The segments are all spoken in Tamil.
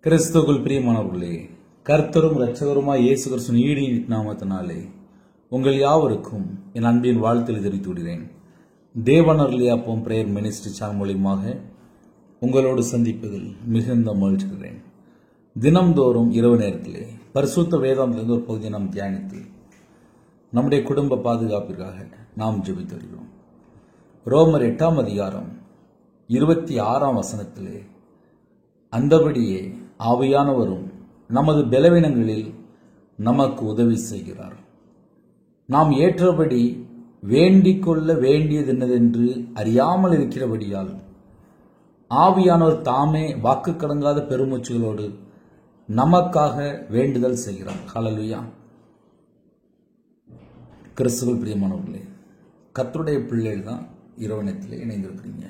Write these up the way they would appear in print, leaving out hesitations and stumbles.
கிறிஸ்துவுக்குள் பிரியமானவர்களே, கர்த்தரும் இரட்சகருமாய் இயேசு கிறிஸ்துவின் ஈடு நாமத்தினாலே உங்கள் யாவருக்கும் என் அன்பின் வாழ்த்தில் தெரிவித்து விடுகிறேன். தேவனர்லியாப்பம் பிரேயர் மினிஸ்ட்ரி சேனல் மூலமாக உங்களோடு சந்திப்பதில் மிகுந்த மகிழ்ச்சிக்கிறேன். தினம்தோறும் இரவு நேரத்திலே பரிசுத்த வேதாந்திலிருந்து ஒரு பகுதியை நாம் தியானித்து நம்முடைய குடும்ப பாதுகாப்பிற்காக நாம் ஜெபித்து வருகிறோம். ரோமர் 8ஆம் அதிகாரம் 26ஆம் வசனத்திலே, அந்தபடியே ஆவியானவரும் நமது பலவீனங்களில் நமக்கு உதவி செய்கிறார். நாம் ஏற்றபடி வேண்டிக் கொள்ள வேண்டியது என்னதென்று அறியாமல் இருக்கிறபடியால் ஆவியானவர் தாமே வாக்கு கடங்காத பெருமூச்சுகளோடு நமக்காக வேண்டுதல் செய்கிறார். ஹல்லேலூயா. கிறிஸ்துவுக்குள் பிரியமானவர்களே, கர்த்தருடைய பிள்ளைகள் தான் இரவணத்தில் இணைந்திருக்கிறீங்க.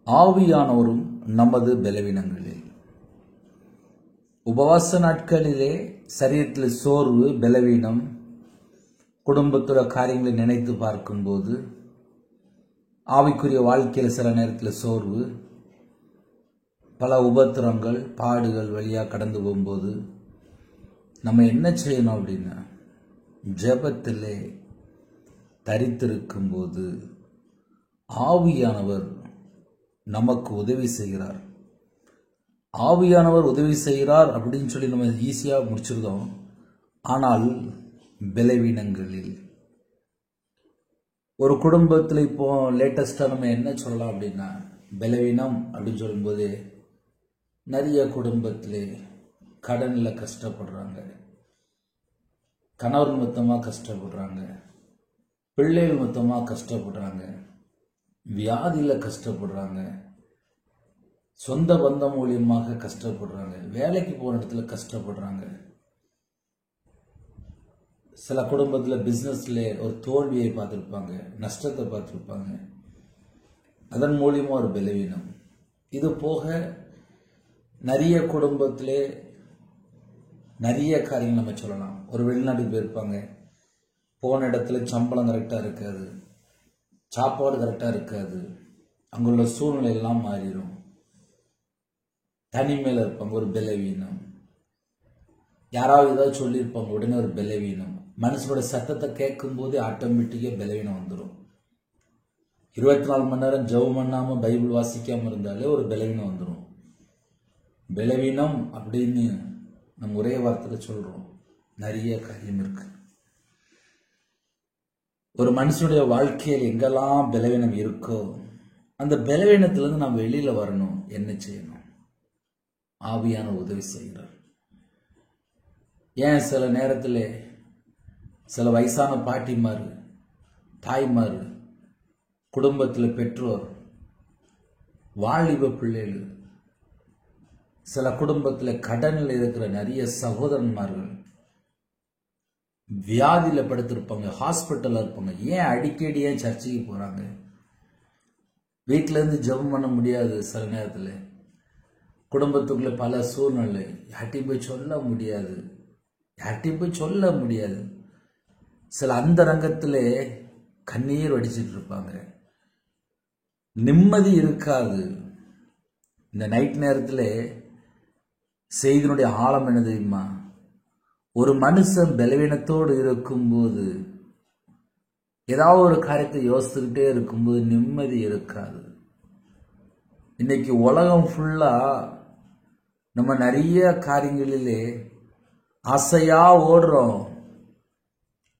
ஆவியானவரும் நமது பலவீனங்களில். உபவாச நாட்களிலே சரீரத்தில் சோர்வு, பலவீனம், குடும்பத்துடைய காரியங்களை நினைத்து பார்க்கும்போது, ஆவிக்குரிய வாழ்க்கையில் சில நேரத்தில் சோர்வு, பல உபத்திரங்கள், பாடுகள் வழியாக கடந்து போகும்போது நம்ம என்ன செய்யணும் அப்படின்னா, ஜெபத்திலே தரித்திருக்கும் போது ஆவியானவர் நமக்கு உதவி செய்கிறார். ஆவியானவர் உதவி செய்கிறார் அப்படின்னு சொல்லி நம்ம ஈஸியாக முடிச்சிருந்தோம். ஆனால் பலவீனங்களில், ஒரு குடும்பத்தில் இப்போ லேட்டஸ்டாக நம்ம என்ன சொல்லலாம் அப்படின்னா, பலவீனம் அப்படின்னு சொல்லும்போது நிறைய குடும்பத்திலே கடனில் கஷ்டப்படுறாங்க, கணவர் மொத்தமாக கஷ்டப்படுறாங்க, பிள்ளைகள் மொத்தமாக கஷ்டப்படுறாங்க, வியாதியில் கஷ்டப்படுறாங்க, சொந்த பந்தம் மூலியமாக கஷ்டப்படுறாங்க, வேலைக்கு போன இடத்துல கஷ்டப்படுறாங்க. சில குடும்பத்தில் பிஸ்னஸில் ஒரு தோல்வியை பார்த்துருப்பாங்க, நஷ்டத்தை பார்த்துருப்பாங்க, அதன் மூலியமாக ஒரு பலவீனம். இது போக நிறைய குடும்பத்திலே நிறைய காரியங்கள் நம்ம சொல்லலாம். ஒரு வெளிநாட்டுக்கு போயிருப்பாங்க, போன இடத்துல சம்பளம் கரெக்டாக இருக்காது, சாப்பாடு கரெக்டாக இருக்காது, அங்குள்ள சூழ்நிலை எல்லாம் மாறிடும். தனிமையில் இருப்பாங்க, ஒரு பலவீனம். யாராவது ஏதாவது சொல்லியிருப்பாங்க, உடனே ஒரு பலவீனம். மனுஷனோட சத்தத்தை கேட்கும் போதே ஆட்டோமேட்டிக்காக பலவீனம் வந்துடும். 24 மணி நேரம் ஜெபம் பண்ணாமல் பைபிள் வாசிக்காமல் இருந்தாலே ஒரு பலவீனம் வந்துடும். பலவீனம் அப்படின்னு நம்ம ஒரே வார்த்தையில் சொல்கிறோம். நிறைய காரியம் இருக்கு. ஒரு மனுஷனுடைய வாழ்க்கையில் எங்கெல்லாம் பலவீனம் இருக்கோ அந்த பலவீனத்திலிருந்து நாம் வெளியில வரணும். என்ன செய்யணும்? ஆவியான உதவி செய்கிறார். ஏன் சில நேரத்தில் சில வயசான பாட்டிமார், தாய்மார், குடும்பத்தில் பெற்றோர், வாலிப பிள்ளைகள், சில குடும்பத்தில் கடனில் இருக்கிற நிறைய சகோதரன்மார்கள் வியாதியில் படுத்திருப்பாங்க, ஹாஸ்பிட்டலில் இருப்பாங்க. ஏன் அடிக்கடி ஏன் சர்ச்சைக்கு போகிறாங்க? வீட்டிலேருந்து ஜெபம் பண்ண முடியாது. சில நேரத்தில் குடும்பத்துக்குள்ளே பல சூழ்நிலை, யார்ட்டையும் போய் சொல்ல முடியாது. சில அந்த ரங்கத்தில் கண்ணீர் வடிச்சிட்டு இருப்பாங்க, நிம்மதி இருக்காது. இந்த நைட் நேரத்தில் செய்தியினுடைய ஆழம் என்ன தெரியுமா? ஒரு மனுஷன் பலவீனத்தோடு இருக்கும்போது, ஏதாவது ஒரு காரியத்தை யோசிச்சுக்கிட்டே இருக்கும்போது நிம்மதி இருக்காது. இன்னைக்கு உலகம் ஃபுல்லா நம்ம நிறைய காரியங்களிலே ஆசையா ஓடுறோம்,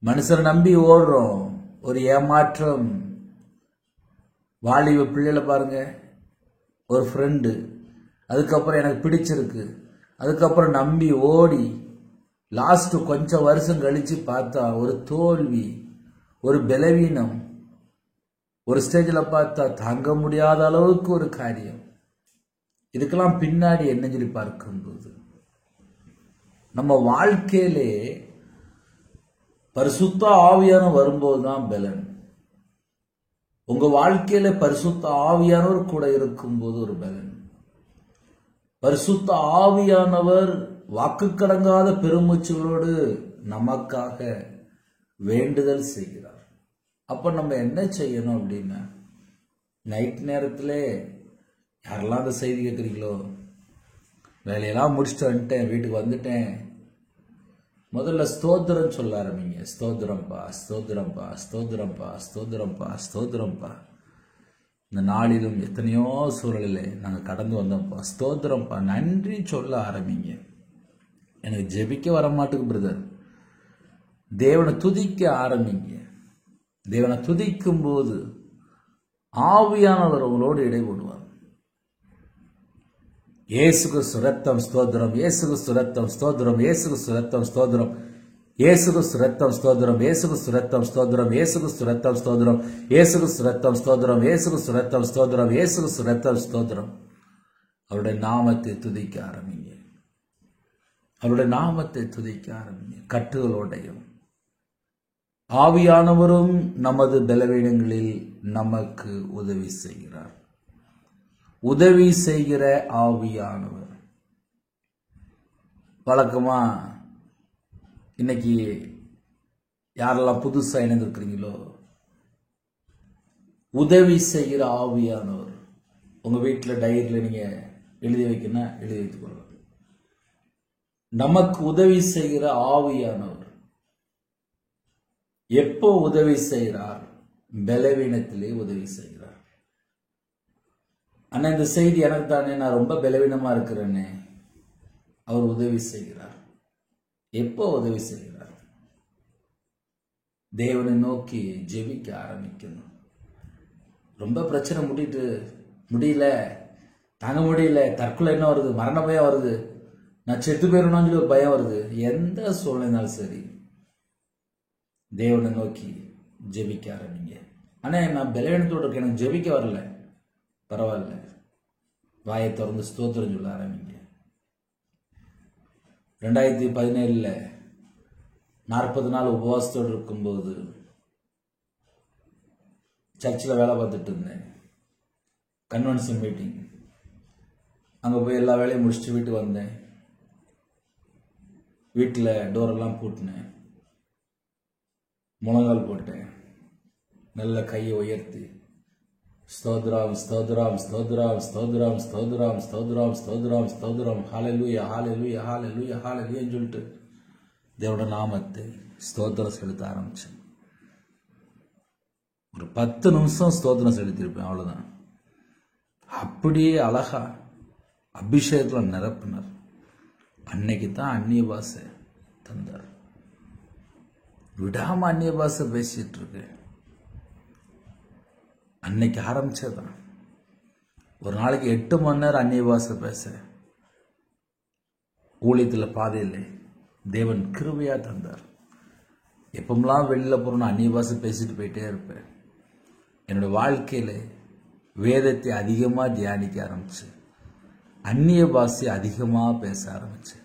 மனுஷனை நம்பி ஓடுறோம். ஒரு ஏமாற்றம். வாலிப பிள்ளைகளை பாருங்க, ஒரு ஃப்ரெண்டு, அதுக்கப்புறம் எனக்கு பிடிச்சிருக்கு, அதுக்கப்புறம் நம்பி ஓடி லாஸ்ட் கொஞ்சம் வருஷம் கழிச்சு பார்த்தா ஒரு தோல்வி, ஒரு பலவீனம். ஒரு ஸ்டேஜில் பார்த்தா தாங்க முடியாத அளவுக்கு ஒரு காரியம். இதுக்கெல்லாம் பின்னாடி என்ன சொல்லி பார்க்கும்போது, நம்ம வாழ்க்கையிலே பரிசுத்த ஆவியான வரும்போது தான் பலன். உங்க வாழ்க்கையில பரிசுத்த ஆவியானவர் கூட இருக்கும்போது ஒரு பலன். பரிசுத்த ஆவியானவர் வாக்கு கடங்காத பெருமூச்சுகளோடு நமக்காக வேண்டுதல் செய்கிறார். அப்ப நம்ம என்ன செய்யணும் அப்படின்னா, நைட் நேரத்தில் யாரெல்லாம் அந்த செய்தி கேட்குறீங்களோ வேலையெல்லாம் முடிச்சுட்டு வந்துட்டேன், வீட்டுக்கு வந்துட்டேன். முதல்ல ஸ்தோத்திரம் சொல்ல ஆரம்பிங்க. ஸ்தோத்திரம்பா, ஸ்தோத்திரம்பா, ஸ்தோத்திரம்பா, ஸ்தோத்திரம்பா, ஸ்தோத்திரம்பா. இந்த நாளிலும் எத்தனையோ சூழலில் நாங்கள் கடந்து வந்தோம்ப்பா, ஸ்தோத்திரம்பா, நன்றி சொல்ல ஆரம்பிங்க. எனக்கு ஜெபிக்க வர மாட்டுக்கு பிரதர். தேவனை துதிக்க ஆரம்பிங்க. தேவனை துதிக்கும் போது ஆவியானவர் உங்களோடு இடைபடுவார். இயேசு கிறிஸ்து ரத்தம் ஸ்தோத்திரம், இயேசு கிறிஸ்து ரத்தம் ஸ்தோத்திரம், இயேசு கிறிஸ்து ரத்தம் ஸ்தோத்திரம், இயேசு கிறிஸ்து ரத்தம் ஸ்தோத்திரம், இயேசு கிறிஸ்து ரத்தம் ஸ்தோத்திரம், இயேசு கிறிஸ்து ரத்தம் ஸ்தோத்திரம், இயேசு கிறிஸ்து ரத்தம் ஸ்தோத்திரம், இயேசு கிறிஸ்து ரத்தம் ஸ்தோத்திரம், இயேசு கிறிஸ்து ரத்தம் ஸ்தோத்திரம். அவருடைய நாமத்தை துதிக்க ஆரம்பிங்க. அவருடைய நாமத்தை துதிக்க ஆரம்பிங்க. கட்டுகளோடையும் ஆவியானவரும் நமது பலவீனங்களில் நமக்கு உதவி செய்கிறார். உதவி செய்கிற ஆவியானவர். வழக்கமா இன்னைக்கு யாரெல்லாம் புதுசா இணைந்திருக்கிறீங்களோ, உதவி செய்கிற ஆவியானவர் உங்க வீட்டில் டைரியில் நீங்க எழுதி வைக்கணும், எழுதி வைத்துக் கொள்ளலாம். நமக்கு உதவி செய்கிற ஆவியானவர் எப்போ உதவி செய்கிறார்? பலவீனத்திலே உதவி செய்கிறார். ஆனா இந்த செய்தி எனக்கு தானே, நான் ரொம்ப பலவீனமா இருக்கிறேனே. அவர் உதவி செய்கிறார். எப்போ உதவி செய்கிறார்? தேவனை நோக்கி ஜெபிக்க ஆரம்பிக்கணும். ரொம்ப பிரச்சனை முடியல, தாங்க முடியல, தற்கொலை என்ன வருது, மரண பயம் வருது, நான் செத்து போயிடணும்னு சொல்லி ஒரு பயம் வருது. எந்த சூழ்நிலைனாலும் சரி தேவனை நோக்கி ஜெபிக்க ஆரம்பிங்க. ஆனா நான் பலவீனத்தோடு இருக்கேன், எனக்கு ஜெபிக்க வரல, பரவாயில்ல, வாயை திறந்து ஸ்தோத்திரம் சொல்ல ஆரம்பிங்க. 2017 40 நாள் உபவாசத்தோடு இருக்கும்போது சர்ச்சில் வேலை பார்த்துட்டு இருந்தேன். Convention meeting. அங்கே போய் எல்லா வேலையும் முடிச்சுட்டு வீட்டுக்கு வந்தேன். வீட்டில் டோரெல்லாம் பூட்டினேன், முழங்கால் போட்டேன், நல்ல கையை உயர்த்தி ஸ்தோத்ரம் ஸ்தோத்ரம் ஸ்தோத்ரம் ஸ்தோத்ரம் ஸ்தோத்ரம் ஸ்தோத்ரம் ஸ்தோத்ரம் ஸ்தோத்ரம் ஹல்லேலூயா ஹல்லேலூயா ஹல்லேலூயா ஹல்லேலூயான்னு சொல்லிட்டு தேவனோட நாமத்தை ஸ்தோத்திரம் செலுத்த ஆரம்பிச்சேன். ஒரு 10 நிமிஷம் ஸ்தோத்திரம் செலுத்தியிருப்பேன், அவ்வளவுதான். அப்படியே அழகா அபிஷேகத்துல நிரப்பினார். அன்னைக்கு தான் அந்நிய பாஷை தந்தார். விடாம அந்நிய பாஷை பேசிட்டு இருக்கேன். அன்னைக்கு ஆரம்பிச்சதான். ஒரு நாளைக்கு 8 மணி நேரம் அந்நிய பாஷை பேச ஊழியத்தில் பாதையில் தேவன் கிருபையா தந்தார். எப்பமெல்லாம் வெளியில போறோம்னு அந்நிய பாஷை பேசிட்டு போயிட்டே இருப்பேன். என்னோட வாழ்க்கையில வேதத்தை அதிகமா தியானிக்க ஆரம்பிச்சு, அந்நிய பாஷை அதிகமா பேச ஆரம்பிச்சு.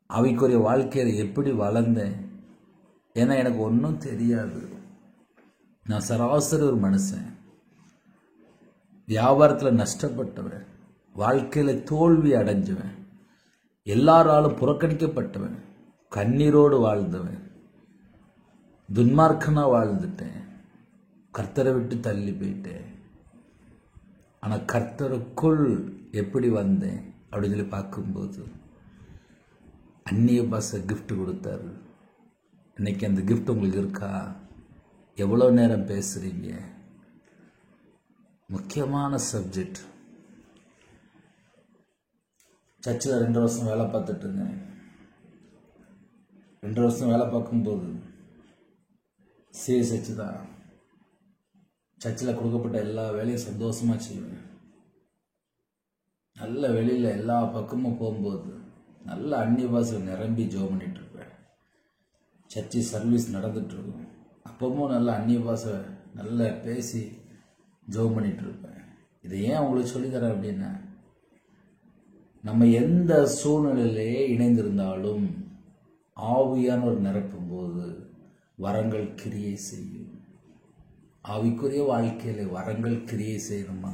அவைக்குரிய வாழ்க்கையில எப்படி வளர்ந்தேன்? ஏன்னா எனக்கு ஒன்றும் தெரியாது. நான் சராசரி ஒரு மனுஷன், வியாபாரத்தில் நஷ்டப்பட்டவன், வாழ்க்கையில தோல்வி அடைஞ்சவன், எல்லாராலும் புறக்கணிக்கப்பட்டவன், கண்ணீரோடு வாழ்ந்தவன், துன்மார்க்கனா வாழ்ந்துட்டேன், கர்த்தரை விட்டு தள்ளி போயிட்டேன். ஆனா கர்த்தருக்குள் எப்படி வந்தேன் அப்படின்னு சொல்லி பார்க்கும்போது அந்நிய பாஷை கிஃப்ட் கொடுத்தாரு. இன்னைக்கு அந்த கிஃப்ட் உங்களுக்கு இருக்கா? எவ்வளவு நேரம் பேசுறீங்க? முக்கியமான சப்ஜெக்ட். சர்ச்சில் 2 வருஷம் வேலை பார்த்துட்டு இருந்தேன். 2 வருஷம் வேலை பார்க்கும்போது சர்ச்சு தான். சர்ச்சில் கொடுக்கப்பட்ட எல்லா வேலையும் சந்தோஷமா செய்வேன். நல்ல வெளியில எல்லா பக்கமும் போகும்போது நல்ல அந்நிய பாஷை நிரம்பி ஜெபம் பண்ணிட்டு இருப்பேன். சர்ச்சு சர்வீஸ் நடந்துட்டு இருக்கும், அப்பவும் நல்ல அந்நிய பாஷை நல்ல பேசி ஜெபம் பண்ணிட்டு இருப்பேன். இதை ஏன் உங்களுக்கு சொல்லித்தரேன் அப்படின்னா, நம்ம எந்த சூழ்நிலையிலே இணைந்திருந்தாலும் ஆவியானவர் நிரப்பும் போது வரங்கள் கிரியை செய்யும். ஆவிக்குரிய வாழ்க்கையில வரங்கள் கிரியை செய்யணுமா?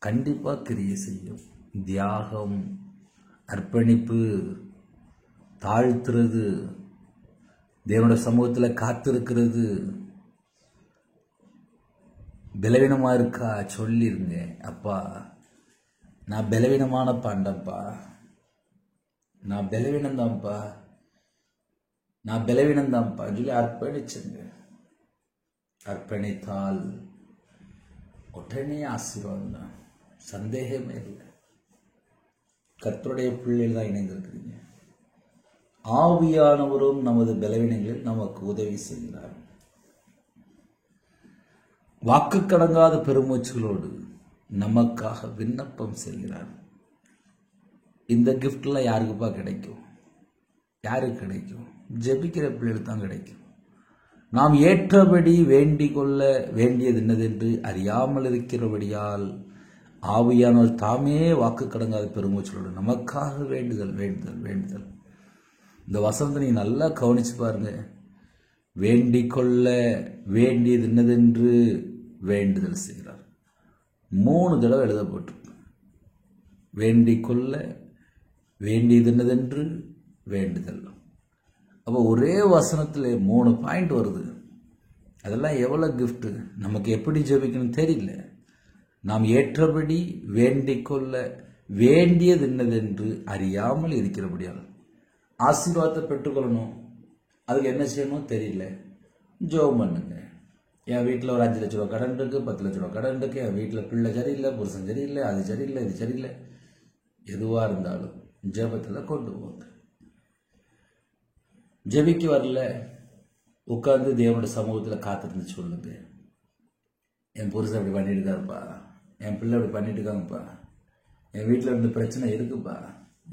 கண்டிப்பா கிரியை செய்யும். தியாகம், அர்ப்பணிப்பு, தாழ்த்துறது, தேவனுடைய சமூகத்தில் காத்திருக்கிறது. பலவீனமா இருக்கா சொல்லிருங்க, அப்பா நான் பலவீனமான பாண்டப்பா, நான் பலவீனம்தான்ப்பா, நான் பலவீனம்தான்ப்பா சொல்லி அர்ப்பணிச்சுங்க. அர்ப்பணித்தால் உடனே ஆசீர்வாதம் தான், சந்தேகமே இல்லை. கர்த்தருடைய பிள்ளைகள் தான் இணைந்திருக்கிறீங்க. ஆவியானவரும் நமது பலவீனங்களில் நமக்கு உதவி செய்கிறார். வாக்கு கடங்காத பெருமூச்சுகளோடு நமக்காக விண்ணப்பம் செய்கிறார். இந்த கிஃப்ட்லாம் யாருக்குப்பா கிடைக்கும்? யாருக்கு கிடைக்கும்? ஜெபிக்கிற பிள்ளைகளுக்கு தான் கிடைக்கும். நாம் ஏற்றபடி வேண்டிக் கொள்ள வேண்டியது என்னதென்று அறியாமல் இருக்கிறபடியால் ஆவியானவர் தாமே வாக்கு கடங்காத பெருமூச்சலோடு நமக்காக வேண்டுதல் வேண்டுதல் வேண்டுதல். இந்த வசனத்தை நீங்க நல்லா கவனிச்சு பாருங்க. வேண்டிக் கொள்ள வேண்டியது என்னதென்று வேண்டுதல் செய்கிறார். 3 தடவை எழுதப்பட்டிருக்கு. வேண்டிக் கொள்ள வேண்டியது என்னதென்று வேண்டுதல். அப்போ ஒரே வசனத்தில் 3 பாயிண்ட் வருது. அதெல்லாம் எவ்வளோ கிஃப்ட். நமக்கு எப்படி ஜெபிக்கணும் தெரியல. நாம் ஏற்றபடி வேண்டிக் கொள்ள வேண்டியது என்னதென்று அறியாமல் இருக்கிறபடியால் ஆசீர்வாதத்தை பெற்றுக்கொள்ளணும். அதுக்கு என்ன செய்யணும் தெரியல. ஜெபம் பண்ணுங்க. என் வீட்டில் ஒரு 5 லட்ச ரூபா கடன் இருக்கு, 10 லட்ச ரூபா கடன் இருக்கு, என் வீட்டில் பிள்ளை சரியில்லை, புருஷன் சரியில்லை, அது சரியில்லை, இது சரியில்லை. எதுவாக இருந்தாலும் ஜெபத்தில் கொண்டு போங்க. ஜெபிக்கு வரல, உட்கார்ந்து தேவனுடைய சமூகத்தில் காத்திருந்து சொல்லுங்க. என் புருஷன் அப்படி பண்ணிட்டு இருக்காருப்பா, என் பிள்ளை அப்படி பண்ணிட்டு இருக்காங்கப்பா, என் வீட்டில் இருந்து பிரச்சனை இருக்குப்பா,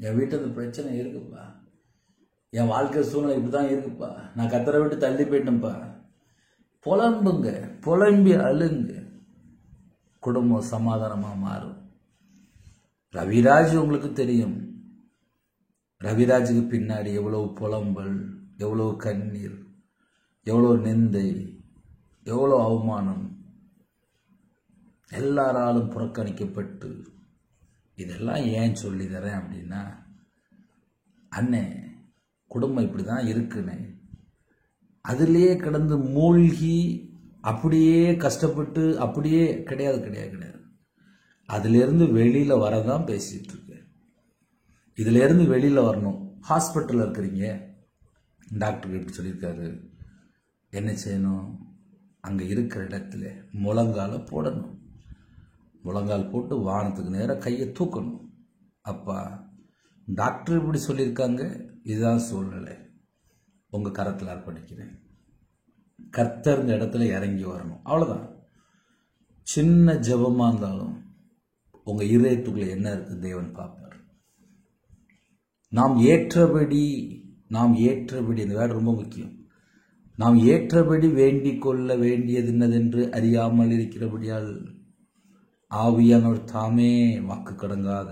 என் வீட்டில் இருந்து பிரச்சனை இருக்குப்பா, என் வாழ்க்கை சூழ்நிலை இப்படிதான் இருக்குப்பா, நான் கத்தரை விட்டு தள்ளி போயிட்டேன்ப்பா. புலம்புங்க, புலம்பி அழுங்க. குடும்பம் சமாதானமா மாறும். ரவிராஜ் உங்களுக்கு தெரியும். ரவிராஜுக்கு பின்னாடி எவ்வளவு புலம்பல், எவ்வளவு கண்ணீர், எவ்வளவு நிந்தை, எவ்வளவு அவமானம், எல்லாராலும் புறக்கணிக்கப்பட்டு. இதெல்லாம் ஏன் சொல்லி தரேன் அப்படின்னா, அண்ணே குடும்பம் இப்படிதான் இருக்குன்னு அதிலேயே கிடந்து மூழ்கி அப்படியே கஷ்டப்பட்டு அப்படியே கிடையாது கிடையாது கிடையாது. அதிலிருந்து வெளியில வரதான் பேசிட்டு இருக்கு. இதுல இருந்து வெளியில வரணும். ஹாஸ்பிட்டல்ல இருக்கிறீங்க, டாக்டர் எப்படி சொல்லியிருக்காரு, என்ன செய்யணும்? அங்க இருக்கிற இடத்துல முழங்கால போடணும். முழங்கால் போட்டு வானத்துக்கு நேரம் கையை தூக்கணும். அப்பா டாக்டர் இப்படி சொல்லியிருக்காங்க, இதுதான் சூழ்நிலை, உங்க கரத்தில் அர்ப்பணிக்கிறேன். கர்த்தருங்க இடத்துல இறங்கி வரணும். அவ்வளவுதான். சின்ன ஜெபமா இருந்தாலும் உங்க இதயத்துக்குள்ள என்ன இருக்கு தேவன் பார்ப்பார். நாம் ஏற்றபடி இந்த வேர்டு ரொம்ப முக்கியம். நாம் ஏற்றபடி வேண்டிக் கொள்ள வேண்டியது என்னதென்று அறியாமல் இருக்கிறபடியால் ஆவியானவர் தாமே வாக்கு கடங்காத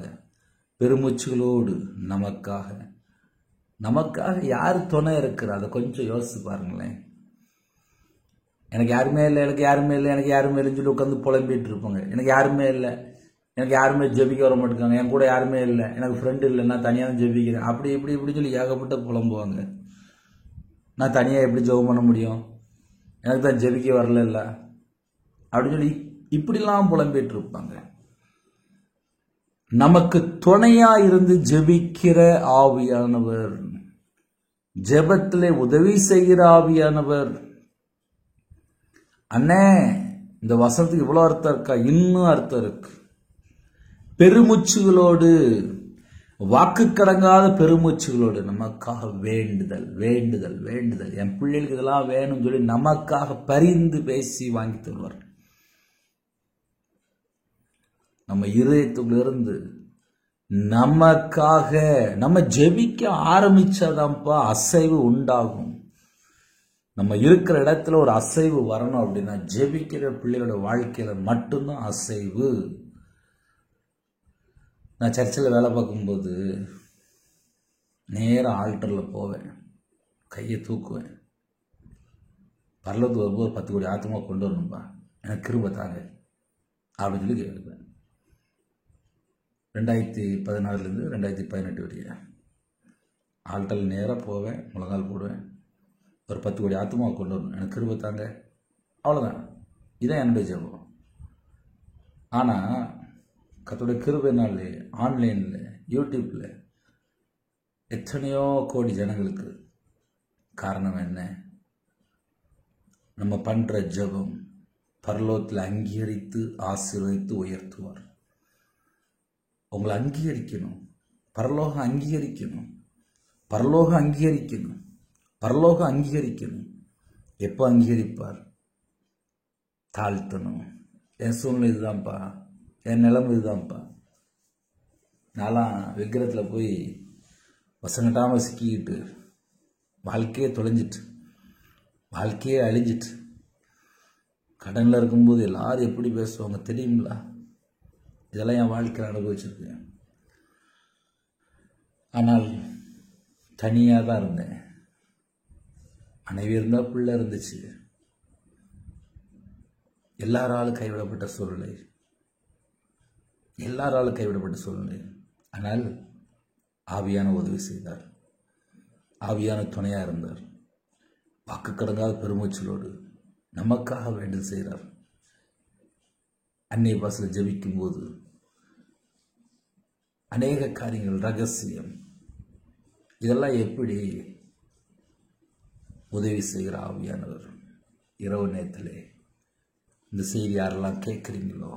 பெருமூச்சுகளோடு நமக்காக யார் துணை இருக்கிற, அதை கொஞ்சம் யோசிச்சு பாருங்களேன். எனக்கு யாருமே இல்லை, எனக்கு யாருமே இல்லை, எனக்கு யாருமே இல்லைன்னு சொல்லி உட்காந்து புலம்பிட்டு இருப்பாங்க. எனக்கு யாருமே இல்லை, எனக்கு யாருமே ஜெபிக்க வர மாட்டேங்காங்க, என் கூட யாருமே இல்லை, எனக்கு ஃப்ரெண்டு இல்லை, நான் தனியாக தான் ஜெபிக்கிறேன், அப்படி இப்படி சொல்லி ஏகப்பட்ட புலம்புவாங்க. நான் தனியாக எப்படி ஜெபம் பண்ண முடியும், எனக்கு தான் ஜெபிக்க வரல இல்லை அப்படின்னு சொல்லி இப்படிலாம் புலம்பிட்டு இருப்பாங்க. நமக்கு துணையா இருந்து ஜெபிக்கிற ஆவியானவர், ஜெபத்திலே உதவி செய்கிற ஆவியானவர். அண்ணே இந்த வசனத்துக்கு இவ்வளவு அர்த்தம் இருக்கா? இன்னும் அர்த்தம் இருக்கு. பெருமூச்சுகளோடு, வாக்கு கடங்காத பெருமூச்சுகளோடு நமக்காக வேண்டுதல் வேண்டுதல் வேண்டுதல். என் பிள்ளைகளுக்கு இதெல்லாம் வேணும்னு சொல்லி நமக்காக பரிந்து பேசி வாங்கி தருவார். நம்ம இதயத்திலிருந்து நமக்காக நம்ம ஜெபிக்க ஆரம்பிச்சாதான்ப்பா அசைவு உண்டாகும். நம்ம இருக்கிற இடத்துல ஒரு அசைவு வரணும் அப்படின்னா ஜெபிக்கிற பிள்ளைகளோட வாழ்க்கையில மட்டும்தான் அசைவு. நான் சர்ச்சில் வேலை பார்க்கும்போது நேரம் ஆல்டரில் போவேன், கையை தூக்குவேன். பரலோகத்துக்கு வரும்போது 10 கோடி ஆத்மா கொண்டு வரணும்பா, எனக்கு கிருபை தாங்க அப்படின்னு சொல்லி கேட்குறேன். 2014 2018 வரைய ஆல்டரில் நேராக போவேன், முழங்கால் போடுவேன், ஒரு 10 கோடி ஆத்மா கொண்டு வரணும், எனக்கு கிருபை தாங்க, அவ்வளோதான். இதான் என்னுடைய ஜெபம். ஆனால் கர்த்தருடைய கிருபையினாலே ஆன்லைனில் யூடியூப்பில் எத்தனையோ கோடி ஜனங்களுக்கு காரணம் என்ன? நம்ம பண்ணுற ஜெபம் பரலோகத்தில் அங்கீகரித்து ஆசீர்வதித்து உயர்த்துவார். உங்களை அங்கீகரிக்கணும், பரலோகம் அங்கீகரிக்கணும், பரலோகம் அங்கீகரிக்கணும், பரலோகம் அங்கீகரிக்கணும். எப்போ அங்கீகரிப்பார்? தாழ்த்தணும். என் சூழ்நிலை இதுதான்ப்பா, என் நிலைமை இதுதான்ப்பா. நான்லாம் விக்கிரத்தில் போய் வசங்கட்டாமல் சிக்கிக்கிட்டு வாழ்க்கையே தொலைஞ்சிட்டு, வாழ்க்கையே அழிஞ்சிட்டு, கடனில் இருக்கும்போது எல்லாரும் எப்படி பேசுவாங்க தெரியுங்களா? இதெல்லாம் என் வாழ்க்கையில் அனுபவிச்சிருக்கேன். ஆனால் தனியாக தான் இருந்தேன். மனைவி இருந்தால் பிள்ளை இருந்துச்சு. எல்லாராலும் கைவிடப்பட்ட சூழ்நிலை, எல்லாராலும் கைவிடப்பட்ட சூழ்நிலை. ஆனால் ஆவியான உதவி செய்தார், ஆவியான துணையாக இருந்தார். வாக்கு கடங்காத பெருமூச்சலோடு நமக்காக வேண்டுதல் செய்கிறார். அன்னை பாசல ஜெபிக்கும் போது அநேக காரியங்கள் ரகசியம், இதெல்லாம் எப்படி உதவி செய்கிற ஆவியானவர். இரவு நேரத்திலே இந்த செய்தி யாரெல்லாம் கேட்குறீங்களோ,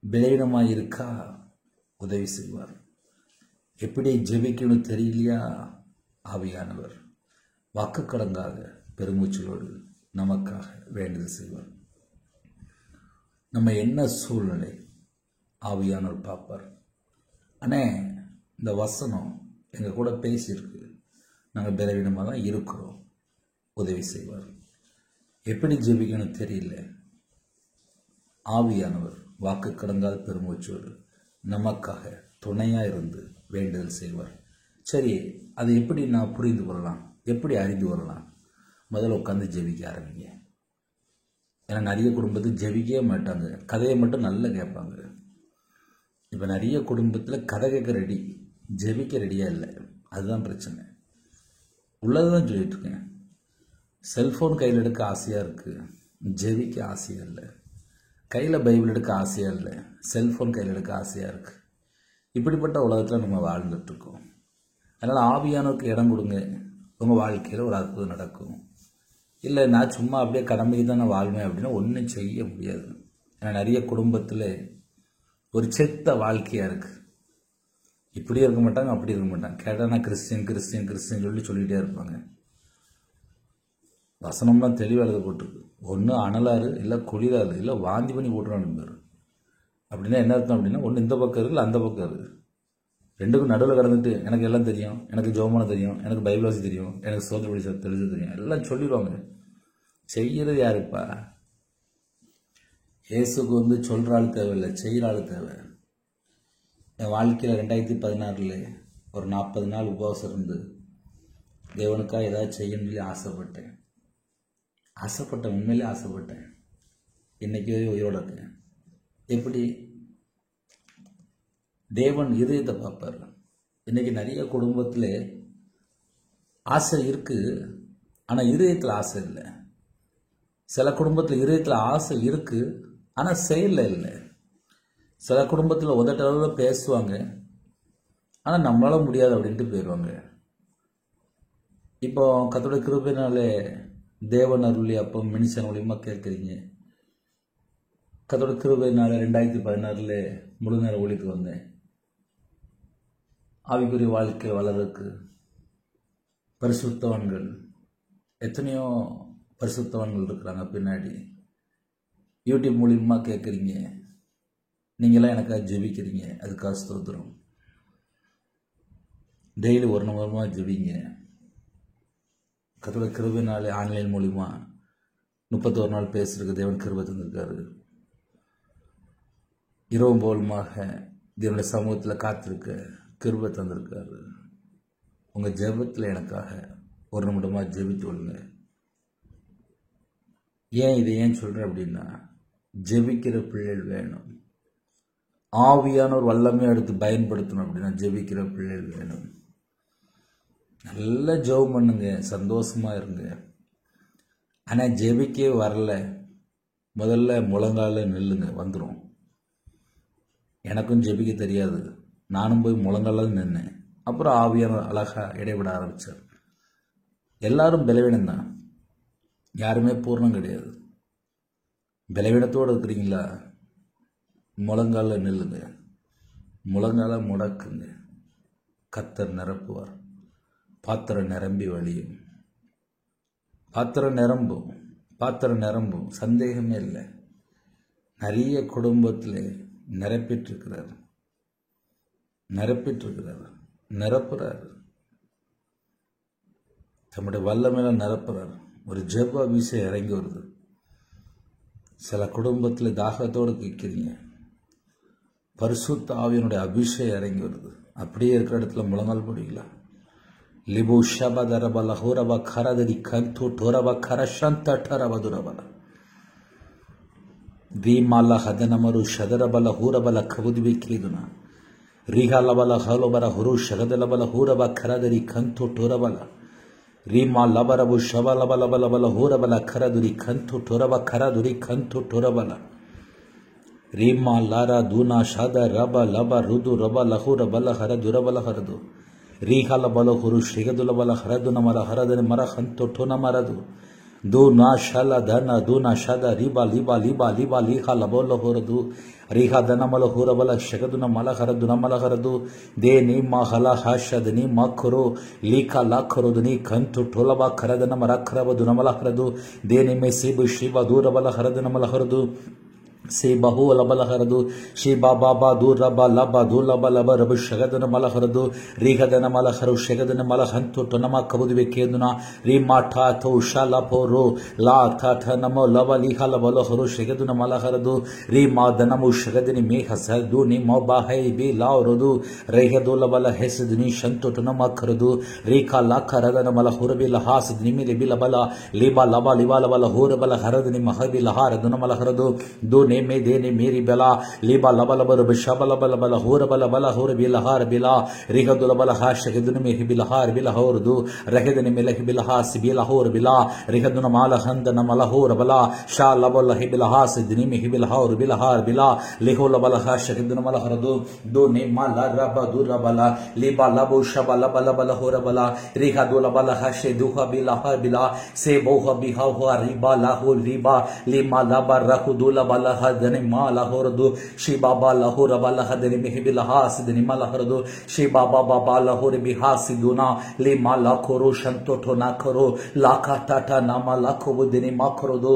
பலவீனமாக இருக்கா, உதவி செய்வார். எப்படி ஜெபிக்கணும் தெரியலையா, ஆவியானவர் வாக்கு கடங்காத பெருமூச்சலோடு நமக்காக வேண்டுதல் செய்வார். நம்ம என்ன சூழ்நிலை ஆவியானவர் பார்ப்பார். அண்ணே, இந்த வசனம் எங்கள் கூட பேசியிருக்கு, நாங்கள் பலவீனமாக தான் இருக்கிறோம், உதவி செய்வார். எப்படி ஜெபிக்கணும் தெரியல, ஆவியானவர் வாக்கு கடங்காத பெருமூச்சோடு நமக்காக துணையாக இருந்து வேண்டுதல் செய்வார். சரி, அதை எப்படி நான் புரிந்து கொள்ளலாம், எப்படி அறிந்து கொள்ளலாம்? முதல்ல உட்காந்து ஜெபிக்க ஆரம்பிங்க. ஏன்னா நிறைய குடும்பத்துக்கு ஜெபிக்கவே மாட்டாங்க, கதையை மட்டும் நல்லா கேட்பாங்க. இப்போ நிறைய குடும்பத்தில் கதை கேட்க ரெடி, ஜெபிக்க ரெடியாக இல்லை. அதுதான் பிரச்சனை. உள்ளது தான் சொல்லிட்டு இருக்கேன். செல்ஃபோன் கையில் எடுக்க ஆசையாக இருக்குது, ஜெபிக்க ஆசையாக இல்லை. கையில் பைபிள் எடுக்க ஆசையாக இல்லை, செல்ஃபோன் கையில் எடுக்க ஆசையாக இருக்குது. இப்படிப்பட்ட உலகத்தில் நம்ம வாழ்ந்துட்டுருக்கோம். அதனால் ஆவியானவருக்கு இடம் கொடுங்க, உங்கள் வாழ்க்கையில் ஒரு அற்புதம் நடக்கும். இல்லை நான் சும்மா அப்படியே கடமைக்கு தான் நான் வாழ்வேன் அப்படின்னா ஒன்றும் செய்ய முடியாது. ஏன்னா நிறைய குடும்பத்தில் ஒரு செத்த வாழ்க்கையாக இருக்குது. இப்படி இருக்க மாட்டாங்க, அப்படி இருக்க மாட்டாங்க. கேட்டால் நான் கிறிஸ்டின் கிறிஸ்டின் கிறிஸ்டின் சொல்லிகிட்டே இருப்பாங்க. வசனம்லாம் தெளிவாக எழுதப்பட்டிருக்கு. ஒன்று அனலாறு, இல்லை குளிராறு, இல்லை வாந்தி பண்ணி போட்டுறான்னு பேர். அப்படின்னா என்ன அர்த்தம் அப்படின்னா, ஒன்று இந்த பக்கம் இருக்குது, இல்லை அந்த பக்கம் இருக்குது. ரெண்டுக்கும் நடுவில் கடந்துட்டு எனக்கு எல்லாம் தெரியும், எனக்கு ஜோமான தெரியும், எனக்கு பைபிள் வாசி தெரியும், எனக்கு சோதனை படி தெளிச்சு தெரியும், எல்லாம் சொல்லிடுவாங்க. செய்கிறது யாருப்பா? இயேசுக்கு சொல்கிற ஆள் தேவையில்லை, செய்கிற ஆள் தேவை. என் வாழ்க்கையில் 2016 ஒரு 40 நாள் உபவாசம் இருந்து தேவனுக்காக ஏதாவது செய்யணும்னு சொல்லி ஆசைப்பட்டேன், உண்மையிலே ஆசைப்பட்டேன். இன்னைக்கு உயிரோட இருக்கேன். எப்படி? தேவன் இதயத்தை பார்ப்பார். இன்னைக்கு நிறைய குடும்பத்தில் ஆசை இருக்குது, ஆனால் இதயத்தில் ஆசை இல்லை. சில குடும்பத்தில் இதயத்தில் ஆசை இருக்குது, ஆனால் செயலில் இல்லை. சில குடும்பத்தில் உதட்டளவில் பேசுவாங்க, ஆனால் நம்மளால முடியாது அப்படின்ட்டு போயிடுவாங்க. இப்போ கர்த்தருடைய கிருபையினாலே தேவன் அருளி அப்போ மனுஷன் மூலியமாக கேட்குறீங்க. கர்த்தருடைய கிருபையினால 2016 முழு நேரம் ஊழியத்துக்கு வந்தேன். ஆவிக்குரிய வாழ்க்கையில் வளர்றதுக்கு பரிசுத்தவான்கள், எத்தனையோ பரிசுத்தவான்கள் இருக்கிறாங்க பின்னாடி. யூடியூப் மூலியமாக கேட்குறீங்க, நீங்களாம் எனக்காக ஜெபிக்கிறீங்க, அதுக்காக ஸ்தோத்திரம். டெய்லி 1 நிமிடமாக ஜெபிங்க. கர்த்தருடைய கிருபையினாலே ஆன்லைன் மூலிமா 31 நாள் பேசுறதுக்கு தேவன் கிருபை தந்திருக்காரு. இரவும் போலுமாக தேவனுடைய சமூகத்தில் காத்திருக்க கிருபை தந்திருக்காரு. உங்கள் ஜெபத்தில் எனக்காக 1 நிமிடமாக ஜெபித்து கொள்ளுங்க. இதை ஏன் சொல்கிறேன் அப்படின்னா, ஜெபிக்கிற பிள்ளைகள் வேணும். ஆவியானவர் வல்லமையை எடுத்து பயன்படுத்தணும் அப்படின்னா ஜெபிக்கிற பிள்ளைகள் வேணும். நல்லா ஜெபம் பண்ணுங்க, சந்தோஷமாக இருங்க. ஆனால் ஜெபிக்கே வரல, முதல்ல முழங்கால நில்லுங்க, வந்துடும். எனக்கும் ஜெபிக்க தெரியாது. நானும் போய் முழங்கால நின்னேன். அப்புறம் ஆவியானவர் அழகா இடைவிட ஆரம்பித்தார். எல்லாரும் பலவீனம்தான், யாருமே பூர்ணம் கிடையாது. பலவீனத்தோடு இருக்கிறீங்களா? முழங்கால நில்லுங்க, முழங்கால முடக்குங்க. கர்த்தர் நிரப்புவார். பாத்திரம் நிரம்பி வழியும். பாத்திரம் நிரம்பும், பாத்திரம் நிரம்பும், சந்தேகமே இல்லை. நிறைய குடும்பத்தில் நிரப்பிட்டுருக்கிறார், நிரப்புறார். தம்முடைய வல்லமையில நிரப்புறார். ஒரு ஜெப அபிஷேகம் இறங்கி வருது. சில குடும்பத்தில் தாகத்தோடு கேட்குறீங்க, பரிசுத்த ஆவியினுடைய அபிஷேகம் இறங்கி வருது. அப்படியே இருக்கிற இடத்துல முழங்கால் போடுவீங்களா? லிபு ஷபதரபல ஹோரப கரதரி கந்து டோரப கரஷந்த டரபதுரபல ரீமால ஹதனமரு ஷதரபல ஹூரபல கவுதிபிக்கிதுனா ரிஹலபல ஹலோபர ஹுரு ஷகதலபல ஹூரப கரதரி கந்து டோரபல ரீமா லபரபு ஷபலபலபலபல ஹூரபல கரதுரி கந்து டோரப கரதுரி கந்து டோரபல ரீமா லாரா தூனா ஷாத ரப லப ருது ரப லஹூர பல ஹர துரபல ஹரது ரீஹல பல ஹுரு ಶ್ರೀಗದುಲ ಬಲ ಹರದು ನಮರ ಹರದನೆ ಮರ ಹಂತು ಟುನ ಮರದು ದೂ ನಾ ಶಲ ಧನ ದೂ ನಾ ಶದ ರಿಬಾ ಲಿಬಾ ಲಿಬಾ ಲಿಬಾ ಲೀಹಲ ಬೋಲ ಹೊರದು ರೀಹ ದನ ಮಲ ಹೂರ ಬಲ ಶಗದುನ ಮಲ ಹರದು ನಮಲ ಹರದು ದೇ ನೀ ಮಾ ಹಲ ಹಾಶದ ನೀ ಮಕ್ಕರು ಲೀಕ ಲಾಖರದು ನೀ ಕಂತು ಟೊಲಬ ಖರದನ ಮರ ಖರಬದು ನಮಲ ಹರದು ದೇ ನಿಮೆ ಸೀಬು ಶಿವ ದೂರ ಬಲ ಹರದು ನಮಲ ಹರದು से बहु लबल हरदु शे बाबा दूर रबा लबा दू लब लब रब शगदन मल हरदु रीगदन मल हरु शगदन मल हंतु टनमा कबुदु बेकेदुना री माठा थो शाला पोरो ला था थ नमो लब लिहा लबल हरु शगदन मल हरदु री मा दनमु शगदनि मे हसदु नि मो बाहै बी लाव रदु रेहदु लबल हेसदनि शंतु टनमा करदु री का ला करदन मल हुरबि लहास निमि लिबि लबला लिबा लबा लिबा लबल हुरबल हरदनि महबि लहार दन मल हरदु दो में देने मेरी बला लीबा लबल बर शबल बल बल होर बल बल होर बिलहार बिला रिगदुल बल हाशगदन में बिलहार बिलहोर दु रहदन में लह बिलहास बिलहोर बिला रिगदन माल हंदन मलहोर बला शा लबल ह बिलहास दिन में बिलहोर बिलहार बिला लिहो लबल हाशगदन मलहर दो ने माल रब दु रबला लीबा लबो शबल बल बल होर बला रिगदुल बल हाश दुहा बिलहार बिला से बोह बिहा हो रिबा लाहो रिबा लीमा लबा रखुदुल बल दनि माला होरदु शी बाबा लाहोर बाला हदनि मेहबि लहास दनि माला होरदु शी बाबा बाबा लाहोर बिहासी दुना ले माला खोरो शंतो ठोना करो लाखा टाटा नामा लाखो बुदनि मा करोदु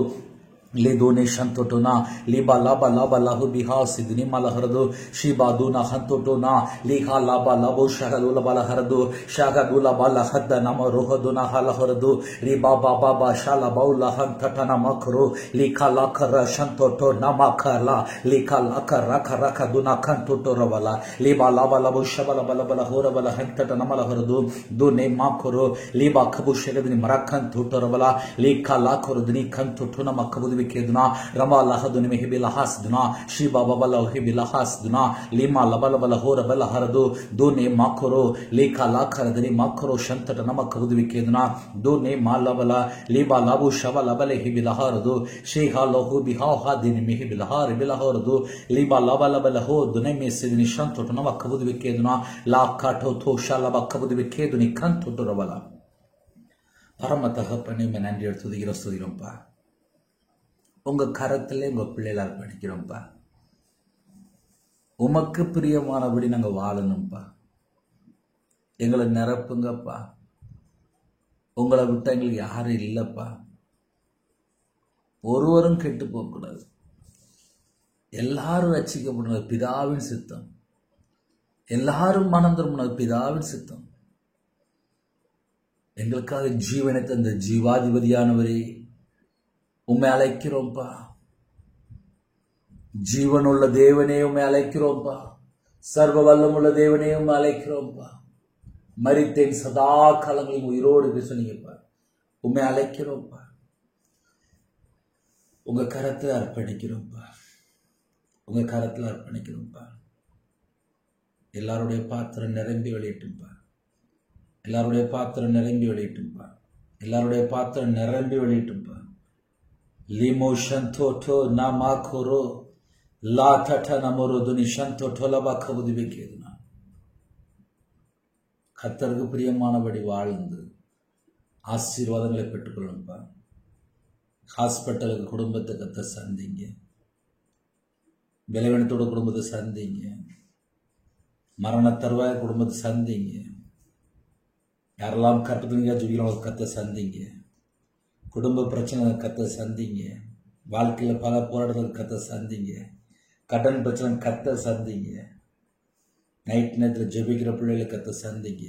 ले दोने शंतोटोना लिबा लाबा लाबा लाहु बिहा सिदनि माला हरदो शिबा दुना हंतोटोना लिहा लाबा लाबो शहदुला बाला हरदो शागदुला बाला हद्द नाम रोहदुना हाला हरदो रिबा बाबा बा शाला बाउला हंतटना मखरो लिखा लाखर शंतोटो नामा खला लिखा लाखर रख रख दुना खंतोटो रवाला लिबा लाबा लाबो शबला बला बला होर बला हंतटना माला हरदो दोने माखरो लिबा खबु शगदनि मरखन तोटो रवाला लिखा लाखरो दनि खंतोटो नामा खबु केदुना रमा लहदुन में बिलहास दुना शिबा बबला हे बिलहास दुना लिमा लबल बल होर बल हरदो दो ने माखरो लेखा लाखर दनि माखरो शंतट नमक खबुद केदुना दो ने मालबला लिबा लाबु शबा लबल हे बिलहारदो शेहा लहु बिहा हा दिन में बिलहार बिलहारदो लिबा लबल बल हो दुने में सिदनि शंतट नमक खबुद केदुना लाखा ठो थो शाला खबुद केदुनि खंतट रबला பரம தகப்பனே நன்றி எடுத்துகிறோம் ஸ்துதிக்கிறோம்ப்பா. உங்க கரத்திலே உங்க பிள்ளைகளை அர்ப்பணிக்கிறோம்ப்பா. உமக்கு பிரியமானபடி நாங்க வாழணும்ப்பா. எங்களை நிரப்புங்கப்பா. உங்களை விட்டு எங்களுக்கு யாரும் இல்லப்பா. ஒருவரும் கெட்டு போகக்கூடாது. எல்லாரும் ரட்சிக்கப்படுறது பிதாவின் சித்தம். எல்லாரும் மனம் திரும்பினது பிதாவின் சித்தம். எங்களுக்காக ஜீவனை தந்த ஜீவாதிபதியானவரே உம்மை அழைக்கிறோம்ப்பா. ஜீவனுள்ள தேவனே உம்மை அழைக்கிறோம்ப்பா. சர்வ வல்லமுள்ள தேவனே உம்மை அழைக்கிறோம்ப்பா. மரித்தேன் சதா காலங்களில் உயிரோடு சொன்னீங்கப்பா. உம்மை அழைக்கிறோம்ப்பா. உங்க கரத்துல அர்ப்பணிக்கிறோம்ப்பா. உங்க கரத்துல அர்ப்பணிக்கிறோம்ப்பா. எல்லாருடைய பாத்திரம் நிரம்பி வெளியிட்டும்பா. எல்லாருடைய பாத்திரம் நிரம்பி வெளியிட்டும்பா. எல்லாருடைய பாத்திரம் நிரம்பி வெளியிட்டும்பா. லிமோ ஷந்தோட்டோ நாமாக்கோரோ லா தட்ட நமருதுனி சந்தோட்டோலபா கபுதி வைக்கிறதுனா கர்த்தருக்கு பிரியமானபடி வாழ்ந்து ஆசீர்வாதங்களை பெற்றுக்கொள்ளும்பா. ஹாஸ்பிட்டலுக்கு குடும்பத்தை கத்த சந்திங்க, பலவீனத்தோட குடும்பத்தை சந்திங்க, மரண தருவாய குடும்பத்தை சந்திங்க, யாரெல்லாம் கற்பத்திங்க ஜீவிக்கிறவங்க கத்த சந்திங்க, குடும்ப பிரச்சனை கத்த சந்திங்க, வாழ்க்கையில் பல போராட்டங்கள் கத்த சந்திங்க, கடன் பிரச்சனை கத்த சந்திங்க, நைட் நேரத்தில் ஜெபிக்கிற பிள்ளைகளை கத்த சந்திங்க,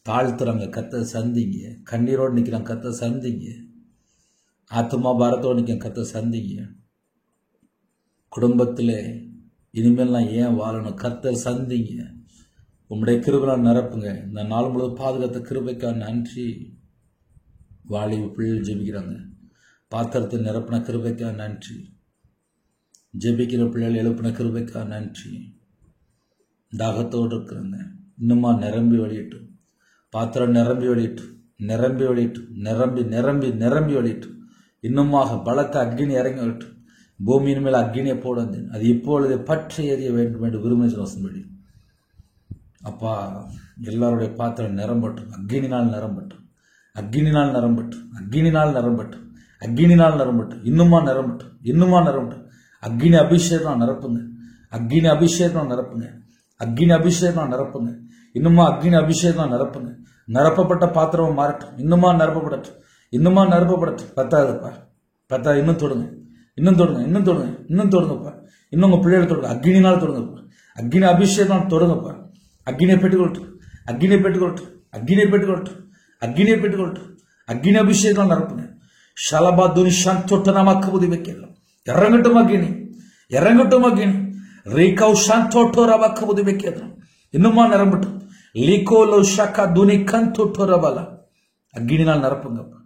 தாழ்த்துறாங்க கத்த சந்திங்க, கண்ணீரோடு நிற்கிறாங்க கத்த சந்திங்க, ஆத்மா பாரத்தோடு நிற்க கத்த சந்திங்க. குடும்பத்தில் இனிமேல் நான் ஏன் வாழணும் கத்த சந்திங்க. உங்களுடைய கிருபையால் நிரப்புங்க. இந்த நாள் முழுவதும் பாதுகாத்த கிருபைக்காக நன்றி. வாலிப பிள்ளைகள் ஜெபிக்கிறாங்க, பாத்திரத்தை நிரப்பின கிருபைக்காக நன்றி. ஜெபிக்கிற பிள்ளைகள் எழுப்பின கிருபைக்காக நன்றி. தாகத்தோடு இருக்கிறாங்க, இன்னுமா நிரம்பி வழியிட்டும், பாத்திரம் நிரம்பி வழியிட்டும், நிரம்பி வழியிட்டும், நிரம்பி நிரம்பி நிரம்பி வழியிட்டும், இன்னுமாக பலத்த அக்னி இறங்கி வரட்டும். பூமியின் மேல் அக்னியை போட வந்தேன், அது இப்பொழுது பற்றி எறிய வேண்டும் என்று விரும்பின வசன்படி அப்பா எல்லாருடைய பாத்திரம் நிரம்பட்டும், அக்னினால் நிரம்பட்டும், அக்னினால் நிரம்பட்டும், அக்னினால் நிரம்பட்டும், அக்னினால் நிரம்பட்டும், இன்னுமா நிரம்பட்டும், இன்னுமா நிரம்பட்டும். அக்னி அபிஷேகம் நிரப்புங்க, அக்னி அபிஷேகம் நிரப்புங்க, அக்னி அபிஷேகம் நிரப்புங்க, இன்னுமா அக்னி அபிஷேகம் நிரப்புங்க. நிரப்பப்பட்ட பாத்திரம் மாறட்டும், இன்னுமா நிரப்பப்படட்டும், இன்னுமா நிரப்பப்படட்டும். பத்தாதுப்பா, பத்தாது, இன்னும் தொடுங்க, இன்னும் தொடுங்க, இன்னும் தொடுங்க, இன்னும் தொடுங்கப்பா. இன்னும் உங்க பிள்ளைகள் தொடுங்க, அக்னினால் தொடுங்கப்பா, அக்னி அபிஷேகம் தொடுங்கப்பா. அக்னியை பெற்றுக்கொள்ளட்டும், அக்னியை பெற்றுக்கொள்ளட்டும், அக்னியை பெற்றுக்கொள்ளட்டும், அக்னியை பெற்றுக்கொள்ளட்டும். அக்னி அபிஷேகம் நிரப்புங்க. ஷலபா துனிஷான் தொட்டனமாக்க புதி வைக்கலாம். இறங்கட்டும் அக்னி, இறங்கட்டும் அக்னி. ரீகௌ ஷாந்தோட்டோரபாக்க புதி வைக்கலாம். இன்னுமா நிரம்பட்டும். லீகோ லோ ஷாக்கா துனி கந்தோட்டோரபால. அக்னினால் நிரப்புங்கப்பா,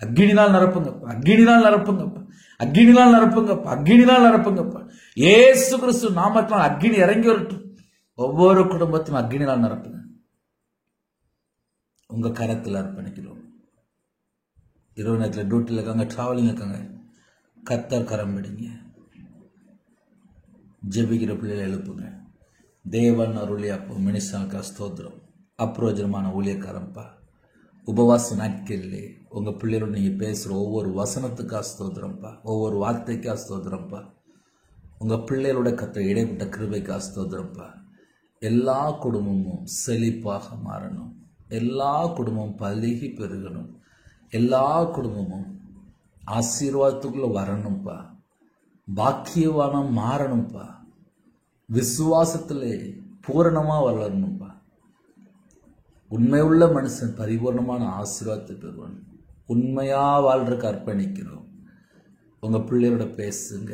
அக்னினால் நிரப்புங்கப்பா, அக்னினால் நிரப்புங்கப்பா, அக்னினால் நிரப்புங்கப்பா, அக்னினால் நிரப்புங்கப்பா. இயேசு கிறிஸ்து நாமத்தினால் அக்னி இறங்கி வரட்டும். ஒவ்வொரு குடும்பத்தையும் அக்னினால் நிரப்புங்க. உங்க கரத்தில் அர்ப்பணிக்கிறோம். இரவு நேரத்தில் டியூட்டியில் இருக்காங்க, டிராவலிங் இருக்காங்க, கர்த்தர் கரம் பிடிங்க. ஜெபிக்கிற பிள்ளைகளை எழுப்புங்க. தேவன் அருளி அப்போ மினிஸ்டருக்கா ஸ்தோத்திரம். அப்ரோஜனமான ஊழியக்காரம்பா, உபவாச நாட்களிலே உங்க பிள்ளைகளோடு நீங்க பேசுற ஒவ்வொரு வசனத்துக்கா ஸ்தோத்திரம்ப்பா, ஒவ்வொரு வார்த்தைக்கா ஸ்தோத்திரம்ப்பா. உங்க பிள்ளைகளோட கர்த்தர் இடைப்பட்ட கிருபைக்கா ஸ்தோத்திரம்ப்பா. எல்லா குடும்பமும் செழிப்பாக மாறணும், எல்லா குடும்பமும் பலுகி பெருகணும், எல்லா குடும்பமும் ஆசீர்வாதத்துக்குள்ள வரணும்ப்பா, பாக்கியவானம் மாறணும்ப்பா, விசுவாசத்திலே பூரணமா வளரணும்ப்பா. உண்மையுள்ள மனுஷன் பரிபூர்ணமான ஆசீர்வாதத்தை பெறுவான். உண்மையா வாழ்றதுக்கு அர்ப்பணிக்கிறோம். உங்க பிள்ளையோட பேசுங்க.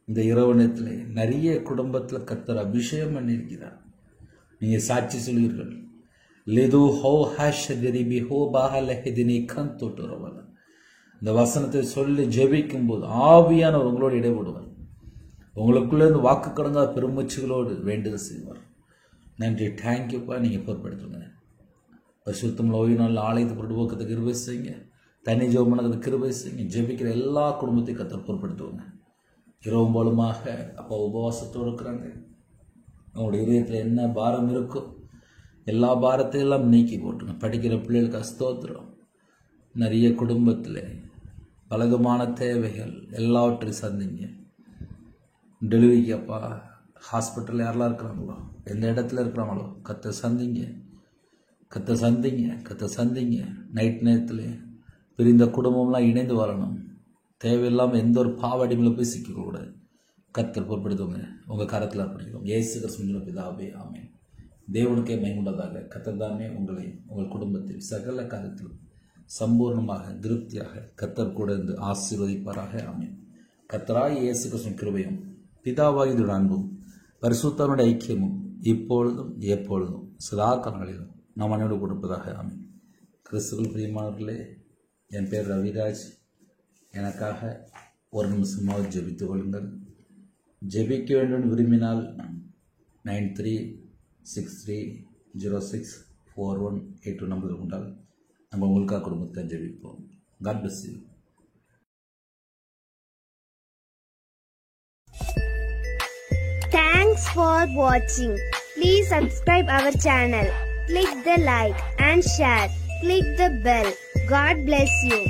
இந்த இரவு நேரத்தில் நிறைய குடும்பத்தில் கர்த்தர் அபிஷேகம் பண்ணியிருக்கிறார். நீங்க சாட்சி சொல்வீர்கள். லிது ஹோ ஹஷ் கரிபி ஹோ பாஹலஹிதினி கந்தோட்டோரவல. இந்த வசனத்தை சொல்லி ஜெபிக்கும் போது ஆவியானவர் உங்களோடு இடைபடுவார். உங்களுக்குள்ளே இருந்து வாக்கு கடங்காத பெருமூச்சுகளோடு வேண்டுதல் செய்வார். நன்றி, தேங்க்யூப்பா. நீங்கள் பொறுப்படுத்துங்க. பரிசுத்தமில் ஓய்வு நாள் ஆலயத்தை பொருட்போக்கத்துக்கு கிருபை செய்யுங்க. தனி ஜெபம் கிருபை செய்யுங்க. ஜெபிக்கிற எல்லா குடும்பத்தையும் கர்த்தர் பொறுப்படுத்துவாங்க. இரவும் போலுமாக அப்போ உபவாசத்தோடு இருக்கிறாங்க. அவங்களுடைய இதயத்தில் என்ன பாரம் இருக்கோ எல்லா பாரத்தையும் எல்லாம் நீக்கி போட்டுங்க. படிக்கிற பிள்ளைகளுக்கு ஸ்தோத்திரம். நிறைய குடும்பத்தில் பலவிதமான தேவைகள் எல்லாவற்றையும் சந்திங்க. டெலிவரிக்கு அப்பா ஹாஸ்பிட்டலில் யாரெல்லாம் இருக்கிறாங்களோ, எந்த இடத்துல இருக்கிறாங்களோ கத்த சந்திங்க, கத்த சந்திங்க, கத்த சந்திங்க. நைட் நேரத்தில் பிரிந்த குடும்பம்லாம் இணைந்து வரணும். தேவையில்லாமல் எந்த ஒரு பாவடிமையில் போய் சிக்கக்கூடாது. கர்த்தர் பொறுப்படுத்துவங்க. உங்கள் கரத்தில் அர்ப்பணிக்கிறோம். இயேசு கிறிஸ்துவின் பிதாவே, ஆமென். தேவனுக்கே மகிமையுண்டதாக. கர்த்தர் தாமே உங்களை உங்கள் குடும்பத்தில் சகல காரியத்திலும் சம்பூர்ணமாக திருப்தியாக கர்த்தர் கூட இருந்து ஆசீர்வதிப்பாராக, ஆமென். கர்த்தராகிய இயேசு கிறிஸ்துவின் கிருபையும் பிதாவாகிய அன்பும் பரிசுத்தனுடைய ஐக்கியமும் இப்பொழுதும் எப்பொழுதும் சதா காலங்களிலும் நாம் அனைவரோடு கொடுப்பதாக, ஆமென். கிறிஸ்துவில் பிரியமானவர்களே, என் பேர் ரவிராஜ். எனக்காக ஒரு நிமிஷமாக ஜெபித்துக் கொள்ளுங்கள். ஜெபிக்க வேண்டும் விரும்பினால் 9363064182 நம்பர் கொண்டால் நம்ம உங்களுக்காக குடும்பத்தை ஜெபிப்போம். God bless you. Thanks for watching. Please subscribe our channel. Click the like and share. Click the bell. God bless you.